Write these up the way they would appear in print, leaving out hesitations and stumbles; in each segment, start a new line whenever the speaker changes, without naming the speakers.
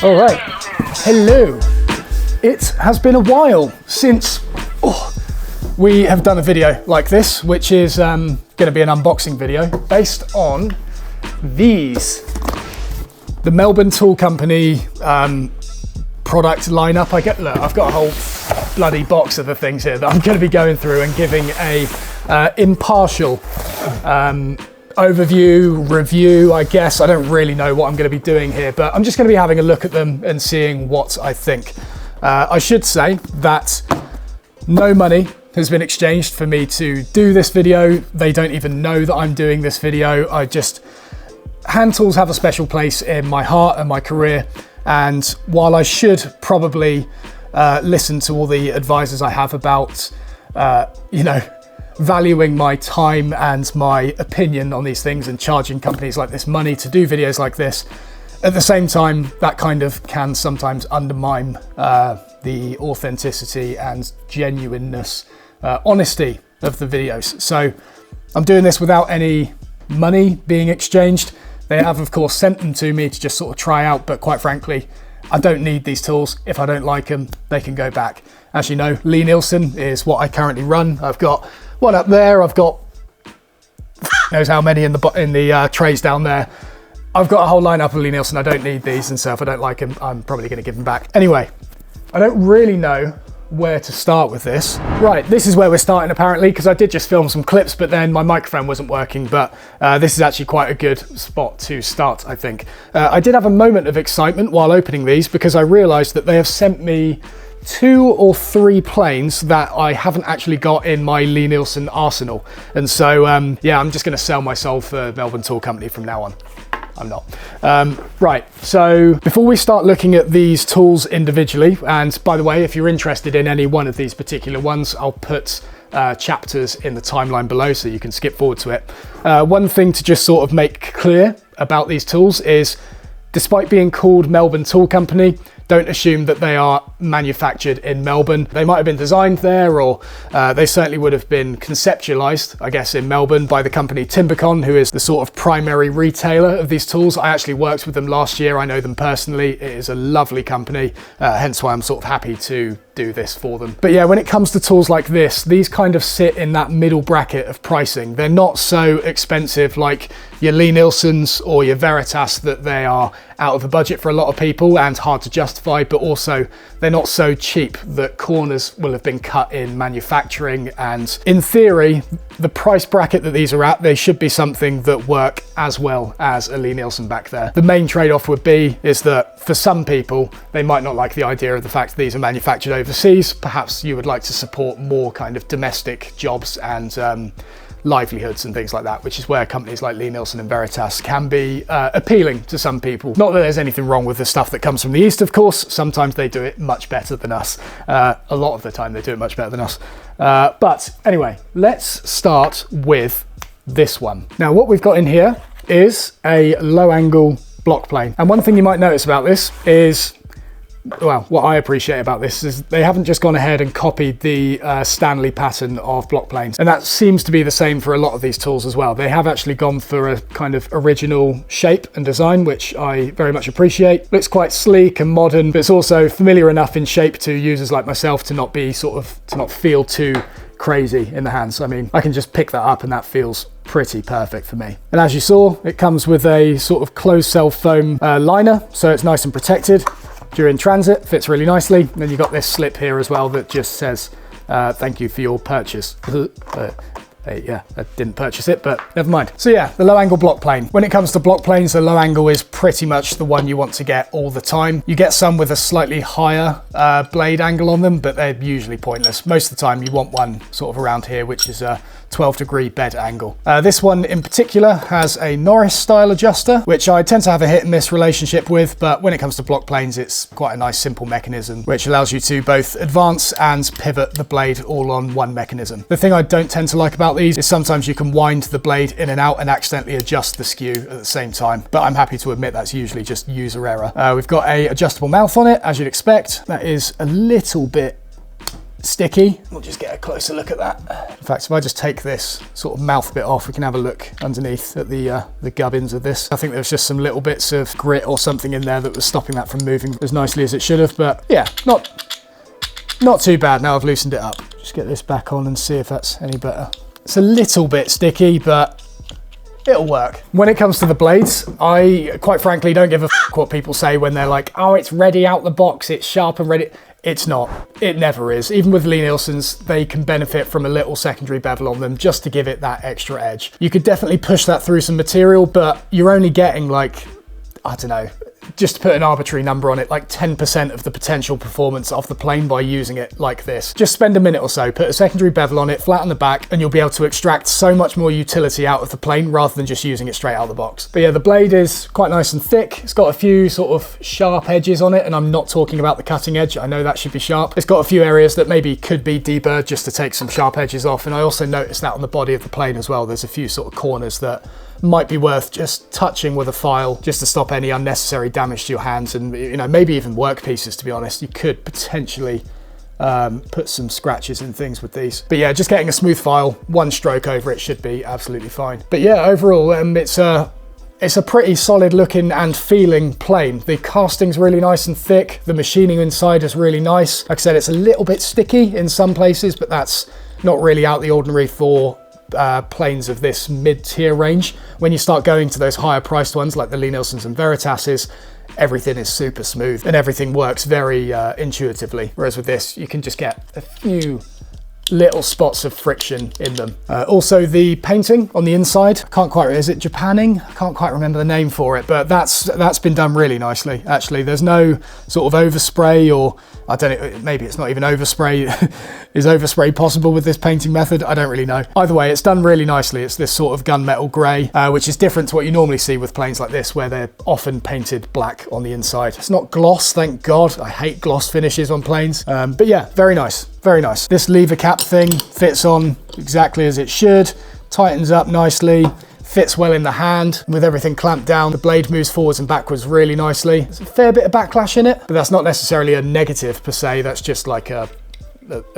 All right, hello. It has been a while since we have done a video like this, which is going to be an unboxing video based on these. The Melbourne Tool Company product lineup. I've got a whole bloody box of the things here that I'm going to be going through and giving a impartial overview, review, I guess. I don't really know what I'm going to be doing here, but I'm just going to be having a look at them and seeing what I think. I should say that no money has been exchanged for me to do this video. They don't even know that I'm doing this video. Hand tools have a special place in my heart and my career, and while I should probably listen to all the advisors I have about, valuing my time and my opinion on these things and charging companies like this money to do videos like this, at the same time, that kind of can sometimes undermine the authenticity and genuineness, honesty of the videos. So I'm doing this without any money being exchanged. They have, of course, sent them to me to just sort of try out, but quite frankly, I don't need these tools. If I don't like them, they can go back. As you know, Lee Nielsen is what I currently run. I've got one up there. I've got knows how many in the trays down there. I've got a whole lineup of Lee Nielsen. I don't need these, and so if I don't like them, I'm probably going to give them back. Anyway, I don't really know where to start with this. Right, this is where we're starting apparently, because I did just film some clips, but then my microphone wasn't working, but this is actually quite a good spot to start, I think. I did have a moment of excitement while opening these because I realized that they have sent me 2 or 3 planes that I haven't actually got in my Lee Nielsen arsenal. And so, yeah, I'm just gonna sell my soul for Melbourne Tool Company from now on. I'm not. Right, so before we start looking at these tools individually, and by the way, if you're interested in any one of these particular ones, I'll put chapters in the timeline below so you can skip forward to it. One thing to just sort of make clear about these tools is, despite being called Melbourne Tool Company, don't assume that they are manufactured in Melbourne. They might have been designed there, or they certainly would have been conceptualized, I guess, in Melbourne by the company Timbercon, who is the sort of primary retailer of these tools. I actually worked with them last year. I know them personally. It is a lovely company, hence why I'm sort of happy to do this for them. But yeah, when it comes to tools like this, these kind of sit in that middle bracket of pricing. They're not so expensive like your Lee Nielsens or your Veritas that they are out of the budget for a lot of people and hard to justify, but also they're not so cheap that corners will have been cut in manufacturing. And in theory, the price bracket that these are at, they should be something that work as well as a Lee Nielsen back there. The main trade-off would be is that for some people, they might not like the idea of the fact that these are manufactured overseas. Perhaps you would like to support more kind of domestic jobs and livelihoods and things like that, which is where companies like Lee Nielsen and Veritas can be appealing to some people. Not that there's anything wrong with the stuff that comes from the East, of course. Sometimes they do it much better than us. A lot of the time they do it much better than us. But anyway, let's start with this one. Now, what we've got in here is a low angle block plane. And one thing you might notice about this is, well, what I appreciate about this is they haven't just gone ahead and copied the Stanley pattern of block planes. And that seems to be the same for a lot of these tools as well. They have actually gone for a kind of original shape and design, which I very much appreciate. Looks quite sleek and modern, but it's also familiar enough in shape to users like myself to not be to not feel too crazy in the hands. I mean, I can just pick that up and that feels pretty perfect for me. And as you saw, it comes with a sort of closed cell foam liner, so it's nice and protected during transit, fits really nicely. And then you've got this slip here as well that just says, thank you for your purchase. Yeah, I didn't purchase it, but never mind. So yeah, the low angle block plane. When it comes to block planes, the low angle is pretty much the one you want to get all the time. You get some with a slightly higher blade angle on them, but they're usually pointless. Most of the time you want one sort of around here, which is a 12-degree bed angle. This one in particular has a Norris style adjuster, which I tend to have a hit and miss relationship with, but when it comes to block planes, it's quite a nice simple mechanism, which allows you to both advance and pivot the blade all on one mechanism. The thing I don't tend to like about these is sometimes you can wind the blade in and out and accidentally adjust the skew at the same time, but I'm happy to admit that's usually just user error. We've got a adjustable mouth on it, as you'd expect. That is a little bit sticky. We'll just get a closer look at that. In fact, if I just take this sort of mouth bit off, we can have a look underneath at the gubbins of this. I think there's just some little bits of grit or something in there that was stopping that from moving as nicely as it should have. But yeah, not too bad now I've loosened it up. Just get this back on and see if that's any better. It's a little bit sticky, but it'll work. When it comes to the blades, I quite frankly don't give a f what people say when they're like, oh, it's ready out the box, it's sharp and ready. It's not. It never is. Even with Lie-Nielsen's, they can benefit from a little secondary bevel on them just to give it that extra edge. You could definitely push that through some material, but you're only getting like, I don't know, just to put an arbitrary number on it, like 10% of the potential performance of the plane by using it like this. Just spend a minute or so, put a secondary bevel on it, flatten the back, and you'll be able to extract so much more utility out of the plane rather than just using it straight out of the box. But yeah, the blade is quite nice and thick. It's got a few sort of sharp edges on it, and I'm not talking about the cutting edge. I know that should be sharp. It's got a few areas that maybe could be deburred just to take some sharp edges off, and I also noticed that on the body of the plane as well. There's a few sort of corners that might be worth just touching with a file just to stop any unnecessary damage to your hands, and you know, maybe even workpieces, to be honest. You could potentially put some scratches in things with these. But yeah, just getting a smooth file, one stroke over it should be absolutely fine. But yeah, overall, it's a pretty solid looking and feeling plane. The casting's really nice and thick. The machining inside is really nice. Like I said, it's a little bit sticky in some places, but that's not really out the ordinary for planes of this mid-tier range. When you start going to those higher priced ones like the Lie-Nielsen's and Veritas's, everything is super smooth and everything works very intuitively. Whereas with this, you can just get a few little spots of friction in them. Also the painting on the inside, I can't quite, is it Japanning? I can't quite remember the name for it, but that's been done really nicely. Actually, there's no sort of overspray, or I don't know, maybe it's not even overspray. Is overspray possible with this painting method? I don't really know. Either way, it's done really nicely. It's this sort of gunmetal grey, which is different to what you normally see with planes like this, where they're often painted black on the inside. It's not gloss, thank God. I hate gloss finishes on planes. But yeah, very nice. Very nice. This lever cap thing fits on exactly as it should, tightens up nicely, fits well in the hand with everything clamped down. The blade moves forwards and backwards really nicely. There's a fair bit of backlash in it, but that's not necessarily a negative per se. That's just like a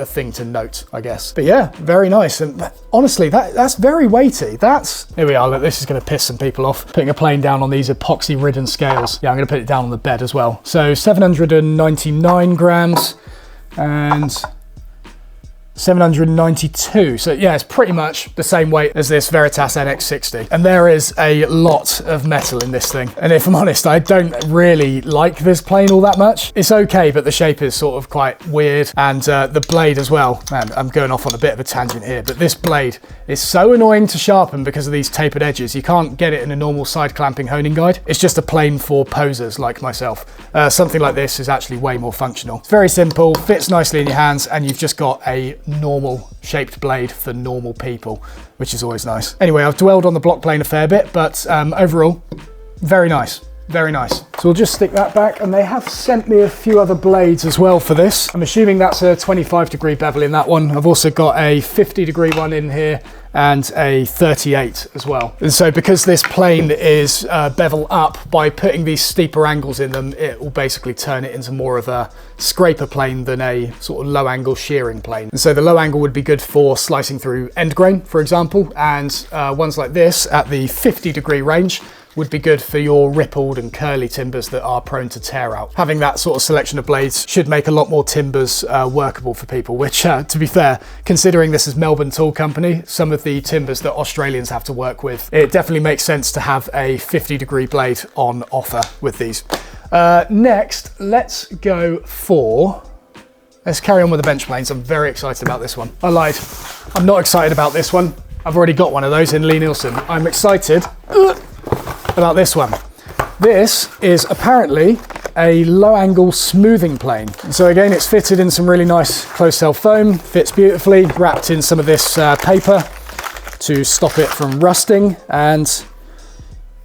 thing to note, I guess. But yeah, very nice. And honestly, that's very weighty. Here we are. Look, this is going to piss some people off, putting a plane down on these epoxy ridden scales. Yeah, I'm going to put it down on the bed as well. So 799 grams and 792. So yeah, it's pretty much the same weight as this Veritas NX60. And there is a lot of metal in this thing. And if I'm honest, I don't really like this plane all that much. It's okay, but the shape is sort of quite weird. And the blade as well. Man, I'm going off on a bit of a tangent here, but this blade is so annoying to sharpen because of these tapered edges. You can't get it in a normal side clamping honing guide. It's just a plane for posers like myself. Something like this is actually way more functional. It's very simple, fits nicely in your hands, and you've just got a normal shaped blade for normal people, which is always nice. Anyway, I've dwelled on the block plane a fair bit, but overall, very nice. Very nice. So we'll just stick that back, and they have sent me a few other blades as well for this. I'm assuming that's a 25-degree bevel in that one. I've also got a 50-degree one in here and a 38 as well. And so because this plane is bevel up, by putting these steeper angles in them, it will basically turn it into more of a scraper plane than a sort of low angle shearing plane. And so the low angle would be good for slicing through end grain, for example, and ones like this at the 50-degree range would be good for your rippled and curly timbers that are prone to tear out. Having that sort of selection of blades should make a lot more timbers workable for people, which to be fair, considering this is Melbourne Tool Company, some of the timbers that Australians have to work with, it definitely makes sense to have a 50-degree blade on offer with these. Next, let's go for... Let's carry on with the bench planes. I'm very excited about this one. I lied. I'm not excited about this one. I've already got one of those in Lie-Nielsen. I'm excited about this one. This is apparently a low angle smoothing plane. So again, it's fitted in some really nice closed cell foam, fits beautifully, wrapped in some of this paper to stop it from rusting. And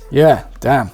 yeah, damn.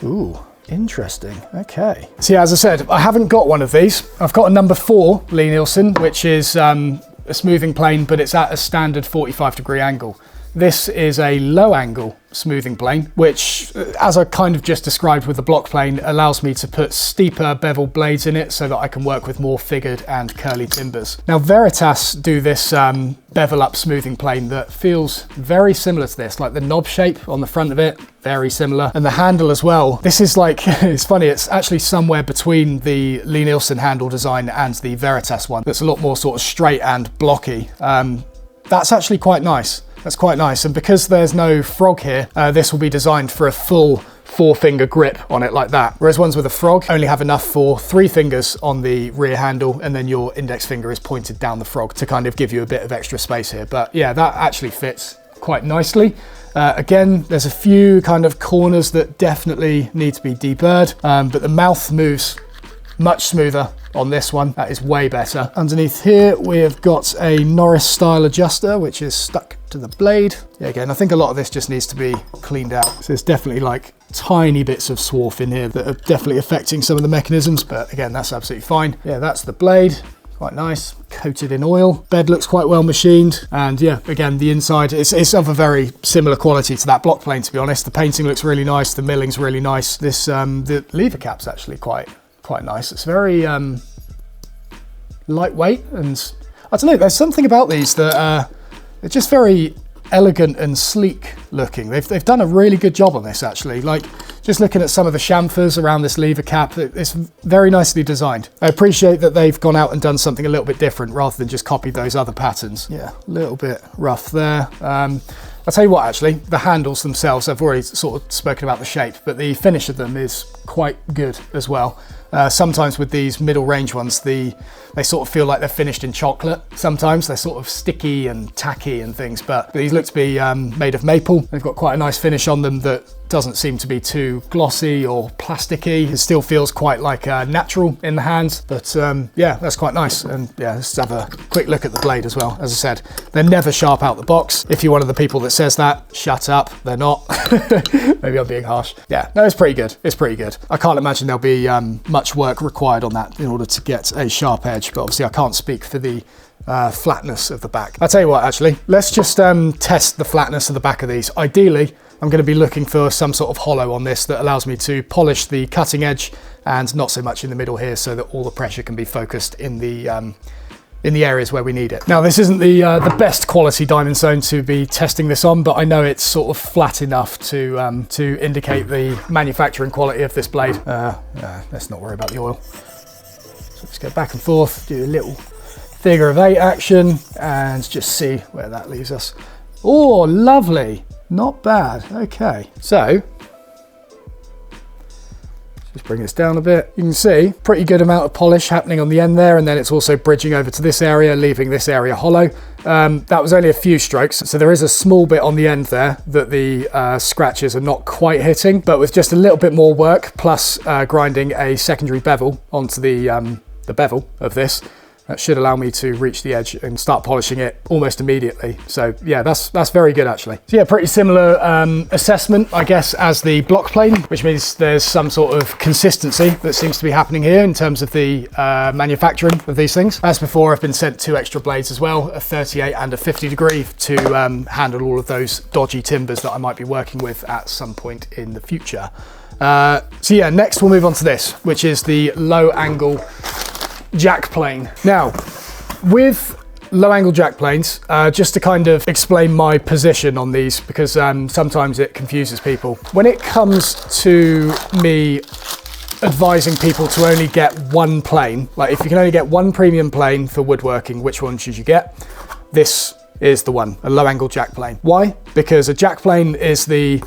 Ooh, interesting. Okay. So yeah, as I said, I haven't got one of these. I've got a number 4 Lie-Nielsen, which is a smoothing plane, but it's at a standard 45-degree angle. This is a low angle smoothing plane, which, as I kind of just described with the block plane, allows me to put steeper bevel blades in it so that I can work with more figured and curly timbers. Now Veritas do this bevel up smoothing plane that feels very similar to this, like the knob shape on the front of it, very similar. And the handle as well. This is like, it's funny, it's actually somewhere between the Lee Nielsen handle design and the Veritas one. That's a lot more sort of straight and blocky. That's actually quite nice. That's quite nice. And because there's no frog here, this will be designed for a full 4-finger grip on it like that. Whereas ones with a frog only have enough for 3 fingers on the rear handle, and then your index finger is pointed down the frog to kind of give you a bit of extra space here. But yeah, that actually fits quite nicely. Again, there's a few kind of corners that definitely need to be deburred, but the mouth moves much smoother on this one. That is way better. Underneath here, we've got a Norris style adjuster, which is stuck to the blade. Yeah, again, I think a lot of this just needs to be cleaned out. So there's definitely like tiny bits of swarf in here that are definitely affecting some of the mechanisms, but again, that's absolutely fine. Yeah, that's the blade. Quite nice, coated in oil. Bed looks quite well machined, and yeah, again, the inside is of a very similar quality to that block plane, to be honest. The painting looks really nice, the milling's really nice. This the lever cap's actually quite nice. It's very lightweight, and I don't know, there's something about these that they're just very elegant and sleek looking. They've done a really good job on this, actually. Like, just looking at some of the chamfers around this lever cap, it's very nicely designed. I appreciate that they've gone out and done something a little bit different rather than just copy those other patterns. Yeah, a little bit rough there. I'll tell you what, actually, the handles themselves, I've already sort of spoken about the shape, but the finish of them is quite good as well. Sometimes with these middle range ones, they sort of feel like they're finished in chocolate. Sometimes they're sort of sticky and tacky and things, but these look to be made of maple. They've got quite a nice finish on them that doesn't seem to be too glossy or plasticky. It still feels quite like natural in the hands, but yeah, that's quite nice. And yeah, let's have a quick look at the blade as well. As I said, they're never sharp out the box. If you're one of the people that says that, shut up, they're not. Maybe I'm being harsh. Yeah, no, it's pretty good. It's pretty good. I can't imagine there'll be much work required on that in order to get a sharp edge, but obviously I can't speak for the flatness of the back. I'll tell you what, actually, let's just test the flatness of the back of these. Ideally, I'm going to be looking for some sort of hollow on this that allows me to polish the cutting edge and not so much in the middle here, so that all the pressure can be focused in the areas where we need it. Now, this isn't the best quality diamond stone to be testing this on, but I know it's sort of flat enough to indicate the manufacturing quality of this blade. Let's not worry about the oil. So let's go back and forth, do a little figure of 8 action, and just see where that leaves us. Oh, lovely. Not bad. Okay, so just bring this down a bit. You can see pretty good amount of polish happening on the end there, and then it's also bridging over to this area, leaving this area hollow. That was only a few strokes, so there is a small bit on the end there that the scratches are not quite hitting, but with just a little bit more work, plus grinding a secondary bevel onto the bevel of this, that should allow me to reach the edge and start polishing it almost immediately. So yeah, that's very good, actually. So yeah, pretty similar assessment, I guess, as the block plane, which means there's some sort of consistency that seems to be happening here in terms of the manufacturing of these things. As before, I've been sent 2 extra blades as well, a 38 and a 50 degree, to handle all of those dodgy timbers that I might be working with at some point in the future. So yeah, next we'll move on to this, which is the low angle jack plane. Now, with low angle jack planes, just to kind of explain my position on these, because sometimes it confuses people. When it comes to me advising people to only get one plane, like if you can only get one premium plane for woodworking, which one should you get? This is the one, a low angle jack plane. Why? Because a jack plane is the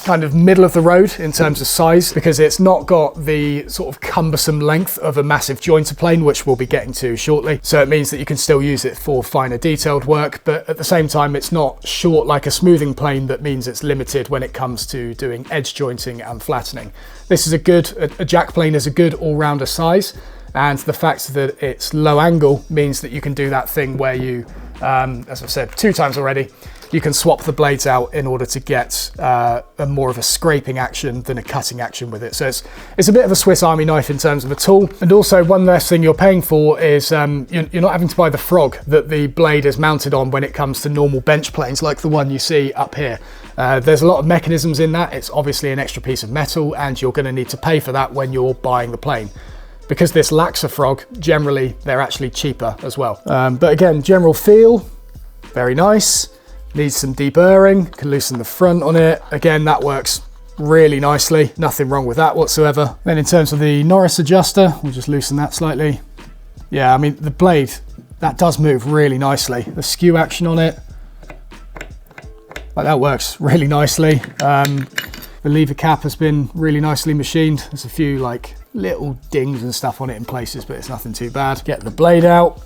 kind of middle of the road in terms of size, because it's not got the sort of cumbersome length of a massive jointer plane, which we'll be getting to shortly. So it means that you can still use it for finer detailed work, but at the same time, it's not short like a smoothing plane that means it's limited when it comes to doing edge jointing and flattening. This is a jack plane is a good all-rounder size, and the fact that it's low angle means that you can do that thing where you, as I've said 2 times already, you can swap the blades out in order to get a more of a scraping action than a cutting action with it. So it's a bit of a Swiss Army knife in terms of a tool. And also one less thing you're paying for is you're not having to buy the frog that the blade is mounted on when it comes to normal bench planes like the one you see up here. There's a lot of mechanisms in that. It's obviously an extra piece of metal, and you're going to need to pay for that when you're buying the plane. Because this lacks a frog, generally they're actually cheaper as well. But again, general feel, very nice. Needs some deburring, can loosen the front on it. Again, that works really nicely. Nothing wrong with that whatsoever. Then in terms of the Norris adjuster, we'll just loosen that slightly. Yeah, I mean, the blade, that does move really nicely. The skew action on it, like that works really nicely. The lever cap has been really nicely machined. There's a few like little dings and stuff on it in places, but it's nothing too bad. Get the blade out.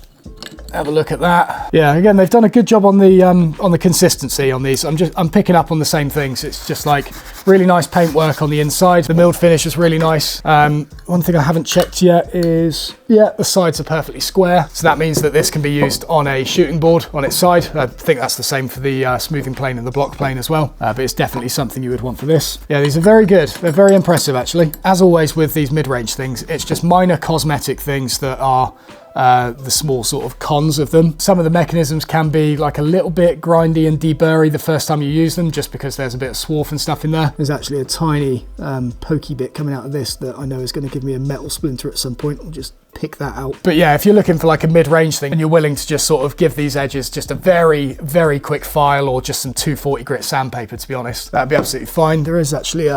Have a look at that. Yeah, again, they've done a good job on the consistency on these. I'm picking up on the same things. It's just like really nice paintwork on the inside. The milled finish is really nice. One thing I haven't checked yet is, yeah, the sides are perfectly square. So that means that this can be used on a shooting board on its side. I think that's the same for the smoothing plane and the block plane as well. But it's definitely something you would want for this. Yeah, these are very good. They're very impressive, actually. As always with these mid-range things, it's just minor cosmetic things that are the small sort of cons of them. Some of the mechanisms can be like a little bit grindy and deburry the first time you use them, just because there's a bit of swarf and stuff in there. There's actually a tiny pokey bit coming out of this that I know is going to give me a metal splinter at some point. I'll just pick that out. But yeah, if you're looking for like a mid-range thing and you're willing to just sort of give these edges just a very, very quick file or just some 240 grit sandpaper, to be honest, that'd be absolutely fine. There is actually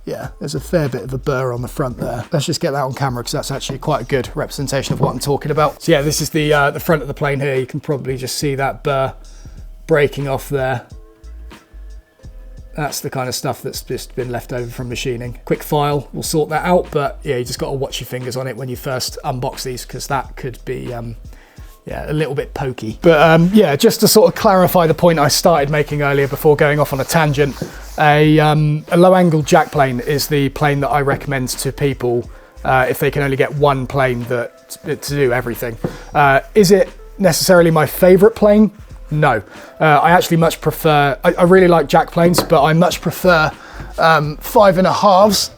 yeah, there's a fair bit of a burr on the front there. Let's just get that on camera because that's actually quite a good representation of what I'm talking about. So yeah, this is the front of the plane here. You can probably just see that burr breaking off there. That's the kind of stuff that's just been left over from machining. Quick file will sort that out, but yeah, you just got to watch your fingers on it when you first unbox these, because that could be yeah, a little bit pokey. But yeah, just to sort of clarify the point I started making earlier before going off on a tangent, a low angle jack plane is the plane that I recommend to people if they can only get one plane to do everything. Is it necessarily my favorite plane? No. I actually much prefer, I really like jack planes, but I much prefer 5.5s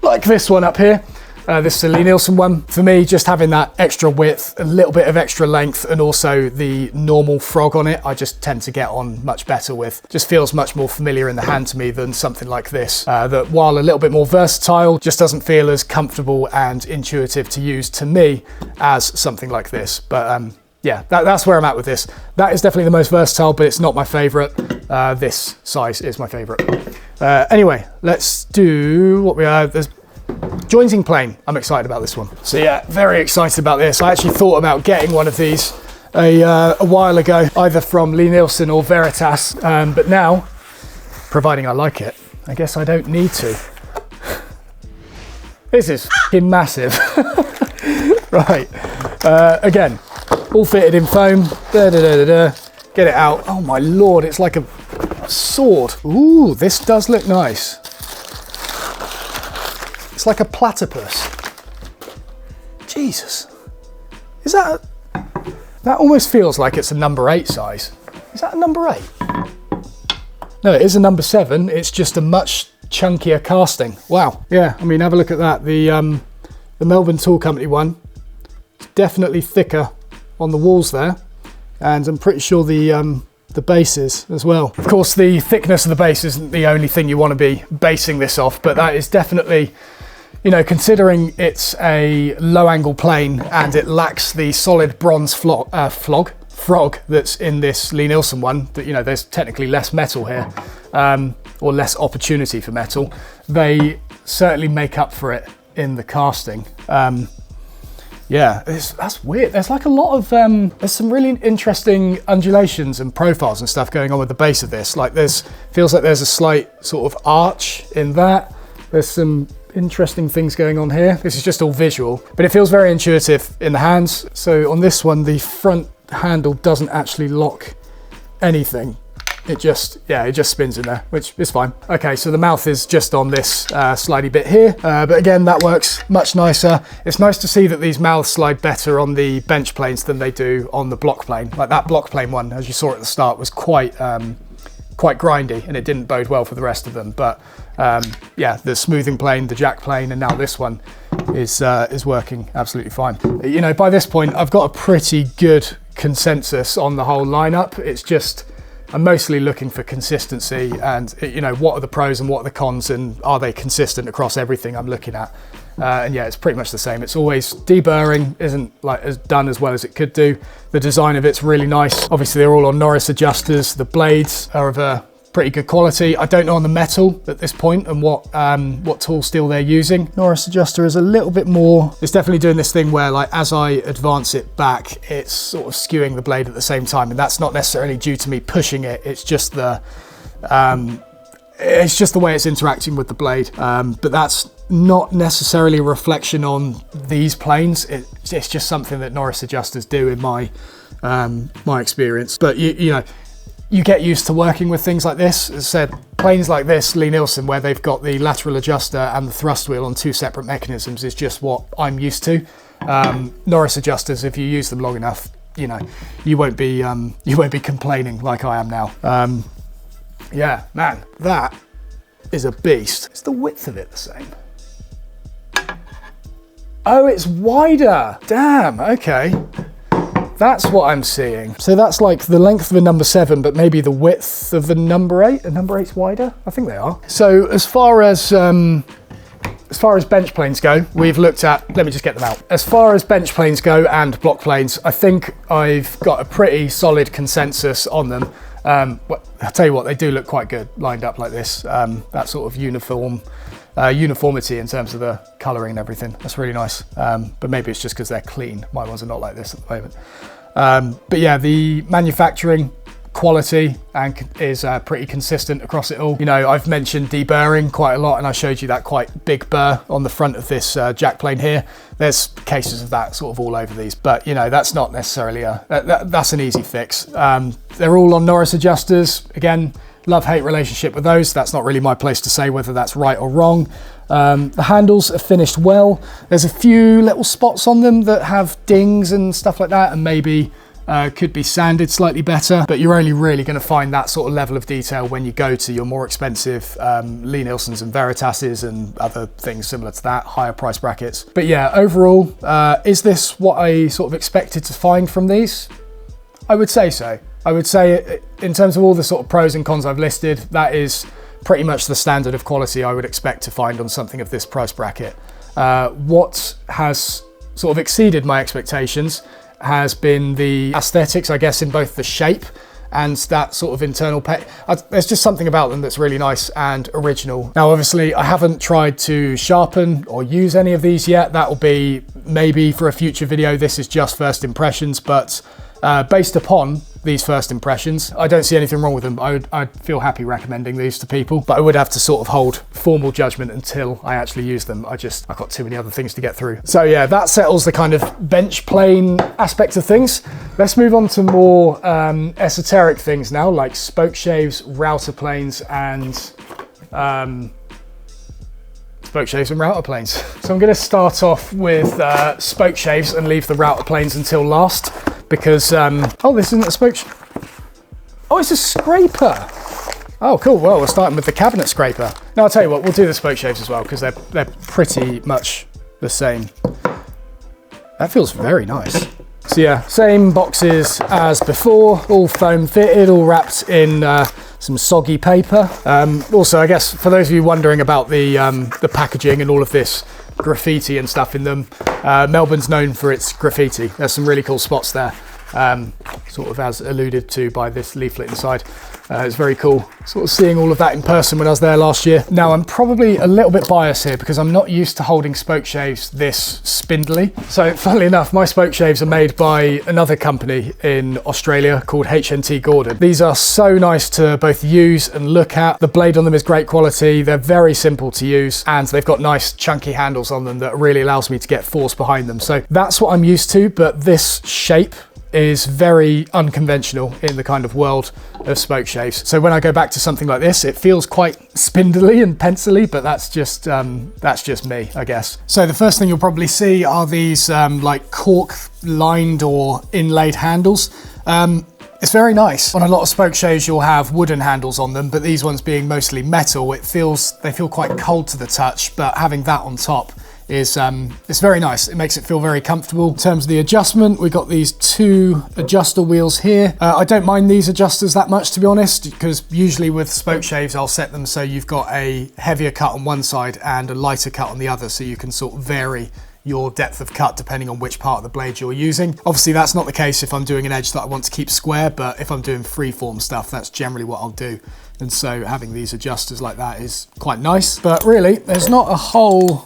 like this one up here. This is a Lie-Nielsen one. For me, just having that extra width, a little bit of extra length, and also the normal frog on it, I just tend to get on much better with. Just feels much more familiar in the hand to me than something like this, that while a little bit more versatile, just doesn't feel as comfortable and intuitive to use to me as something like this. But yeah, that's where I'm at with this. That is definitely the most versatile, but it's not my favorite. This size is my favorite. Anyway, let's do what we have. There's jointing plane. I'm excited about this one. So yeah, very excited about this. I actually thought about getting one of these a while ago, either from Lie-Nielsen or Veritas, but now, providing I like it, I guess I don't need to. This is f***ing massive. Right, again, all fitted in foam. Get it out. Oh my lord, it's like a sword. Ooh, this does look nice. It's like a platypus. Jesus. Is that that almost feels like it's a number 8 size. Is that a number 8? No, it is a number 7. It's just a much chunkier casting. Wow. Yeah, I mean, have a look at that. The Melbourne Tool Company one, definitely thicker on the walls there. And I'm pretty sure the bases as well. Of course, the thickness of the base isn't the only thing you want to be basing this off, but that is definitely, you know, considering it's a low angle plane and it lacks the solid bronze frog that's in this Lie-Nielsen one, that, you know, there's technically less metal here, or less opportunity for metal. They certainly make up for it in the casting. Yeah, that's weird. There's like a lot of, there's some really interesting undulations and profiles and stuff going on with the base of this. Like feels like there's a slight sort of arch in that. There's some interesting things going on here. This is just all visual, but it feels very intuitive in the hands. So on this one, the front handle doesn't actually lock anything. It just spins in there, which is fine. Okay, so the mouth is just on this slidey bit here, but again, that works much nicer. It's nice to see that these mouths slide better on the bench planes than they do on the block plane. Like that block plane one, as you saw at the start, was quite quite grindy and it didn't bode well for the rest of them. But yeah, the smoothing plane, the jack plane, and now this one is working absolutely fine. You know, by this point, I've got a pretty good consensus on the whole lineup. It's just, I'm mostly looking for consistency and, you know, what are the pros and what are the cons, and are they consistent across everything I'm looking at? And yeah, it's pretty much the same. It's always deburring, isn't like as done as well as it could do. The design of it's really nice. Obviously they're all on Norris adjusters. The blades are of a pretty good quality. I don't know on the metal at this point and what tool steel they're using. Norris adjuster is a little bit more, it's definitely doing this thing where, like, as I advance it back, it's sort of skewing the blade at the same time, and that's not necessarily due to me pushing it. It's just the way it's interacting with the blade. But that's not necessarily a reflection on these planes. It's just something that Norris adjusters do in my experience. But you know, you get used to working with things like this. As I said, planes like this, Lie-Nielsen, where they've got the lateral adjuster and the thrust wheel on two separate mechanisms, is just what I'm used to. Norris adjusters, if you use them long enough, you know, you won't be complaining like I am now. Yeah, man, that is a beast. Is the width of it the same? Oh, it's wider. Damn, okay. That's what I'm seeing. So that's like the length of a number 7, but maybe the width of the number 8. A number 8's wider? I think they are. So as far as bench planes go, we've looked at, let me just get them out. As far as bench planes go and block planes, I think I've got a pretty solid consensus on them. Well, I'll tell you what, they do look quite good lined up like this. That sort of uniformity in terms of the colouring and everything. That's really nice. But maybe it's just because they're clean. My ones are not like this at the moment. But yeah, the manufacturing quality is pretty consistent across it all. You know, I've mentioned deburring quite a lot, and I showed you that quite big burr on the front of this jack plane here. There's cases of that sort of all over these, but you know, that's not necessarily that's an easy fix. They're all on Norris adjusters. Again, love-hate relationship with those. That's not really my place to say whether that's right or wrong. The handles are finished well. There's a few little spots on them that have dings and stuff like that, and maybe could be sanded slightly better, but you're only really going to find that sort of level of detail when you go to your more expensive Lie-Nielsens and Veritases and other things similar to that, higher price brackets. But yeah, overall, is this what I sort of expected to find from these? I would say so. I would say in terms of all the sort of pros and cons I've listed, that is pretty much the standard of quality I would expect to find on something of this price bracket. What has sort of exceeded my expectations has been the aesthetics, I guess, in both the shape and that sort of internal there's just something about them that's really nice and original. Now, obviously, I haven't tried to sharpen or use any of these yet. That will be maybe for a future video. This is just first impressions, but based upon these first impressions, I don't see anything wrong with them. I'd feel happy recommending these to people, but I would have to sort of hold formal judgment until I actually use them. I've got too many other things to get through. So yeah, that settles the kind of bench plane aspect of things. Let's move on to more esoteric things now, like spokeshaves, router planes, and router planes. So I'm going to start off with spokeshaves and leave the router planes until last, because oh, this isn't a oh, it's a scraper. Oh, cool. Well, we're starting with the cabinet scraper. Now, I'll tell you what, we'll do the spokeshaves as well, because they're pretty much the same. That feels very nice. So yeah, same boxes as before, all foam fitted, all wrapped in some soggy paper. Also, I guess for those of you wondering about the packaging and all of this graffiti and stuff in them, Melbourne's known for its graffiti. There's some really cool spots there, sort of as alluded to by this leaflet inside. It's very cool sort of seeing all of that in person when I was there last year. Now, I'm probably a little bit biased here because I'm not used to holding spokeshaves this spindly. So funnily enough, my spokeshaves are made by another company in Australia called HNT Gordon. These are so nice to both use and look at. The blade on them is great quality. They're very simple to use, and they've got nice chunky handles on them that really allows me to get force behind them. So that's what I'm used to, but this shape is very unconventional in the kind of world of spokeshaves. So when I go back to something like this, it feels quite spindly and pencily, but that's just me, I guess. So the first thing you'll probably see are these like cork lined or inlaid handles. It's very nice. On a lot of Spokeshaves, you'll have wooden handles on them, but these ones being mostly metal, they feel quite cold to the touch, but having that on top is it's very nice. It makes it feel very comfortable. In terms of the adjustment, we've got these 2 adjuster wheels here. I don't mind these adjusters that much, to be honest, because usually with Spokeshaves, I'll set them so you've got a heavier cut on one side and a lighter cut on the other, so you can sort of vary your depth of cut depending on which part of the blade you're using. Obviously that's not the case if I'm doing an edge that I want to keep square, but if I'm doing freeform stuff, that's generally what I'll do. And so having these adjusters like that is quite nice. But really, there's not a whole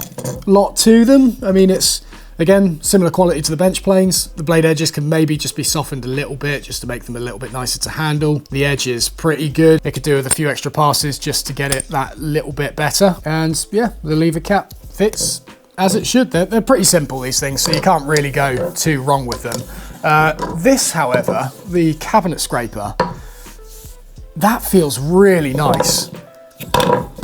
lot to them. I mean, it's, again, similar quality to the bench planes. The blade edges can maybe just be softened a little bit just to make them a little bit nicer to handle. The edge is pretty good. It could do with a few extra passes just to get it that little bit better. And yeah, the lever cap fits as it should. They're pretty simple, these things, so you can't really go too wrong with them. This, however, the cabinet scraper, that feels really nice.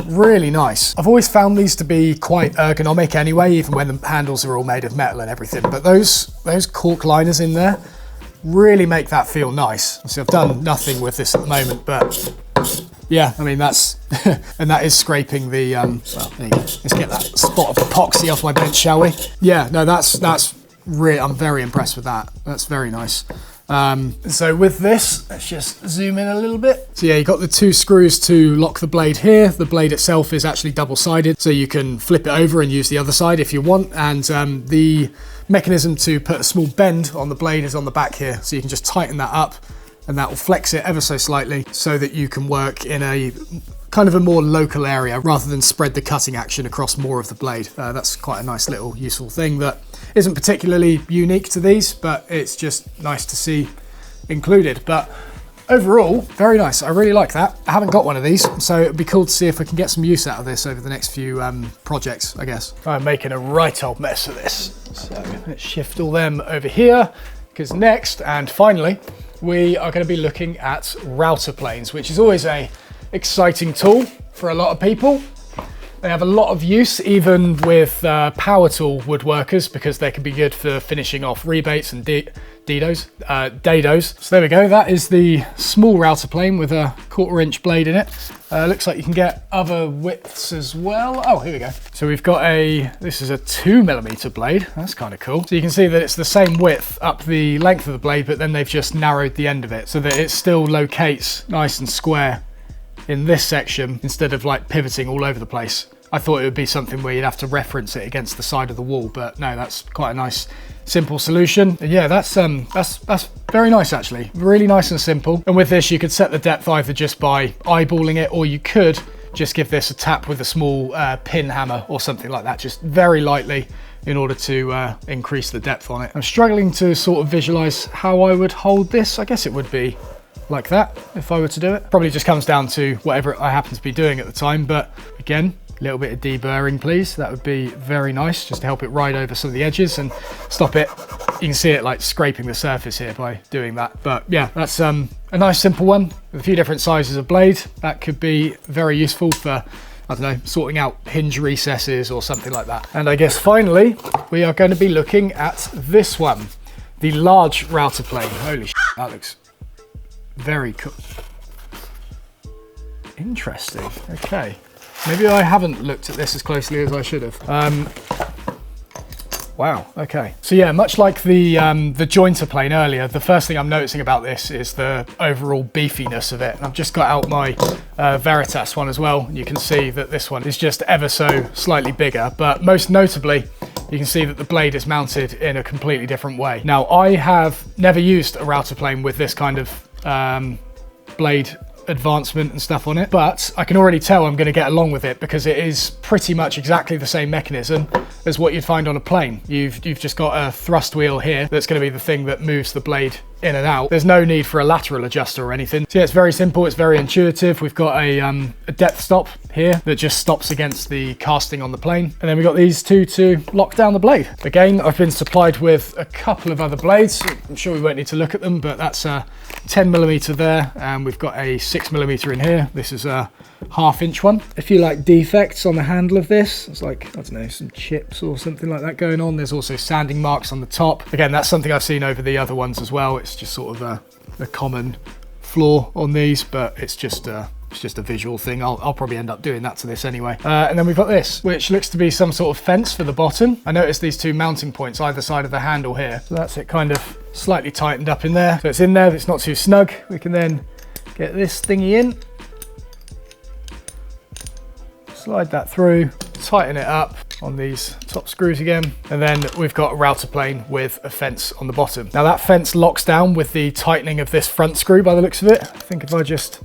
Really nice. I've always found these to be quite ergonomic anyway, even when the handles are all made of metal and everything. But those cork liners in there really make that feel nice. So I've done nothing with this at the moment, but yeah, I mean, that's, and that is scraping the, well, there you go. Let's get that spot of epoxy off my bench, shall we? Yeah, no, that's really, I'm very impressed with that. That's very nice. So with this, let's just zoom in a little bit. So yeah, you've got the 2 screws to lock the blade here. The blade itself is actually double-sided, so you can flip it over and use the other side if you want. And the mechanism to put a small bend on the blade is on the back here. So you can just tighten that up and that will flex it ever so slightly so that you can work in a kind of a more local area rather than spread the cutting action across more of the blade. That's quite a nice little useful thing that isn't particularly unique to these, but it's just nice to see included. But overall, very nice. I really like that. I haven't got one of these, so it'd be cool to see if we can get some use out of this over the next few projects, I guess. I'm making a right old mess of this. So let's shift all them over here, because next, and finally, we are going to be looking at router planes, which is always a exciting tool for a lot of people. They have a lot of use even with power tool woodworkers because they can be good for finishing off rebates and dados. So there we go, that is the small router plane with a 1/4 inch blade in it. Looks like you can get other widths as well. Oh, here we go. So we've got this is a 2mm blade. That's kind of cool. So you can see that it's the same width up the length of the blade, but then they've just narrowed the end of it so that it still locates nice and square in this section instead of like pivoting all over the place. I thought it would be something where you'd have to reference it against the side of the wall, but no, that's quite a nice simple solution. And yeah, that's very nice actually, really nice and simple. And with this you could set the depth either just by eyeballing it, or you could just give this a tap with a small pin hammer or something like that, just very lightly in order to increase the depth on it. I'm struggling to sort of visualize how I would hold this. I guess it would be like that if I were to do it. Probably just comes down to whatever I happen to be doing at the time, but again, a little bit of deburring please. That would be very nice, just to help it ride over some of the edges and stop it. You can see it like scraping the surface here by doing that. But yeah, that's a nice simple one with a few different sizes of blade. That could be very useful for, I don't know, sorting out hinge recesses or something like that. And I guess finally, we are going to be looking at this one, the large router plane. Holy shit, that looks very cool. Interesting, okay. Maybe I haven't looked at this as closely as I should have. Wow, okay. So yeah, much like the jointer plane earlier, the first thing I'm noticing about this is the overall beefiness of it. And I've just got out my Veritas one as well. You can see that this one is just ever so slightly bigger, but most notably, you can see that the blade is mounted in a completely different way. Now, I have never used a router plane with this kind of blade advancement and stuff on it, but I can already tell I'm going to get along with it because it is pretty much exactly the same mechanism as what you'd find on a plane. You've just got a thrust wheel here that's going to be the thing that moves the blade in and out. There's no need for a lateral adjuster or anything. So yeah, it's very simple, it's very intuitive. We've got a depth stop here that just stops against the casting on the plane. And then we've got these two to lock down the blade. Again, I've been supplied with a couple of other blades. I'm sure we won't need to look at them, but that's a 10mm there. And we've got a 6mm in here. This is a 1/2 inch one. A few like defects on the handle of this. It's like, I don't know, some chips or something like that going on. There's also sanding marks on the top. Again, that's something I've seen over the other ones as well. It's just sort of a common flaw on these, but it's just a visual thing. I'll probably end up doing that to this anyway. And then we've got this, which looks to be some sort of fence for the bottom. I noticed these two mounting points either side of the handle here. So that's it, kind of slightly tightened up in there. So it's in there, but it's not too snug. We can then get this thingy in, slide that through, tighten it up on these top screws again, and then we've got a router plane with a fence on the bottom. Now that fence locks down with the tightening of this front screw by the looks of it. I think if I just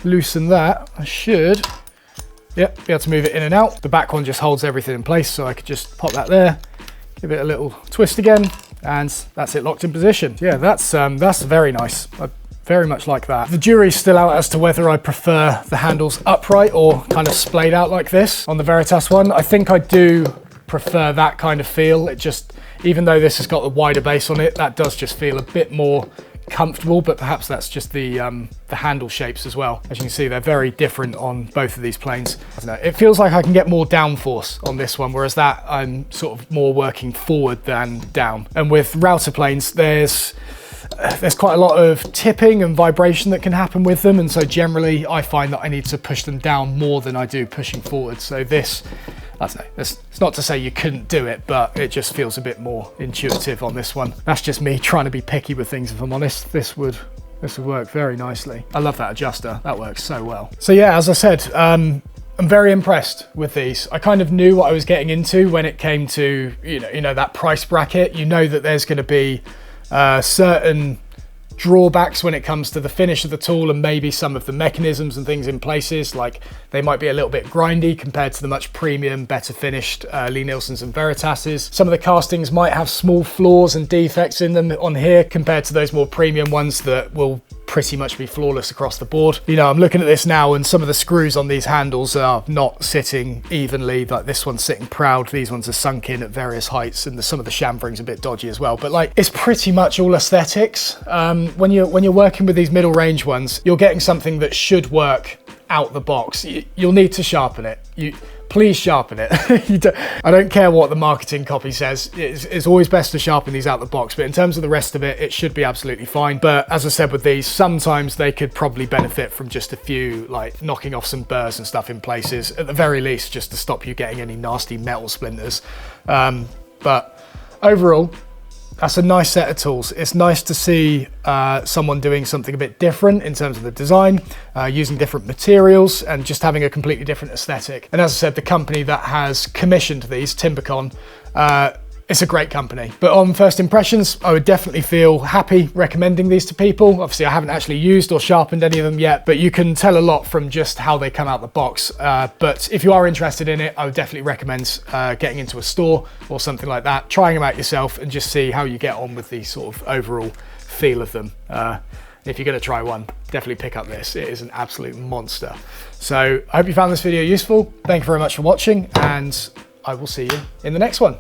loosen that, I should, yep, be able to move it in and out. The back one just holds everything in place, so I could just pop that there, give it a little twist again, and that's it locked in position. Yeah, that's very nice. I very much like that. The jury's still out as to whether I prefer the handles upright or kind of splayed out like this on the Veritas one. I think I do prefer that kind of feel. It just, even though this has got the wider base on it, that does just feel a bit more comfortable, but perhaps that's just the handle shapes as well. As you can see, they're very different on both of these planes. I don't know, it feels like I can get more downforce on this one, whereas that I'm sort of more working forward than down. And with router planes, there's quite a lot of tipping and vibration that can happen with them, and so generally I find that I need to push them down more than I do pushing forward. So this, I don't know, it's not to say you couldn't do it, but it just feels a bit more intuitive on this one. That's just me trying to be picky with things, if I'm honest. This would work very nicely. I love that adjuster, that works so well. So yeah, as I said, I'm very impressed with these. I kind of knew what I was getting into when it came to, you know, that price bracket. You know that there's going to be certain drawbacks when it comes to the finish of the tool and maybe some of the mechanisms and things in places, like they might be a little bit grindy compared to the much premium, better finished Lie-Nielsen's and Veritas's. Some of the castings might have small flaws and defects in them on here compared to those more premium ones that will pretty much be flawless across the board. You know, I'm looking at this now and some of the screws on these handles are not sitting evenly. Like this one's sitting proud, these ones are sunk in at various heights, and some of the chamfering's a bit dodgy as well. But like, it's pretty much all aesthetics. When you're working with these middle range ones, you're getting something that should work out the box. You'll need to sharpen it. Please sharpen it. I don't care what the marketing copy says. It's always best to sharpen these out the box, but in terms of the rest of it, it should be absolutely fine. But as I said with these, sometimes they could probably benefit from just a few, like knocking off some burrs and stuff in places, at the very least, just to stop you getting any nasty metal splinters. But overall, that's a nice set of tools. It's nice to see someone doing something a bit different in terms of the design, using different materials and just having a completely different aesthetic. And as I said, the company that has commissioned these, Timbercon, it's a great company. But on first impressions, I would definitely feel happy recommending these to people. Obviously, I haven't actually used or sharpened any of them yet, but you can tell a lot from just how they come out the box. But if you are interested in it, I would definitely recommend getting into a store or something like that, trying them out yourself and just see how you get on with the sort of overall feel of them. If you're going to try one, definitely pick up this. It is an absolute monster. So I hope you found this video useful. Thank you very much for watching, and I will see you in the next one.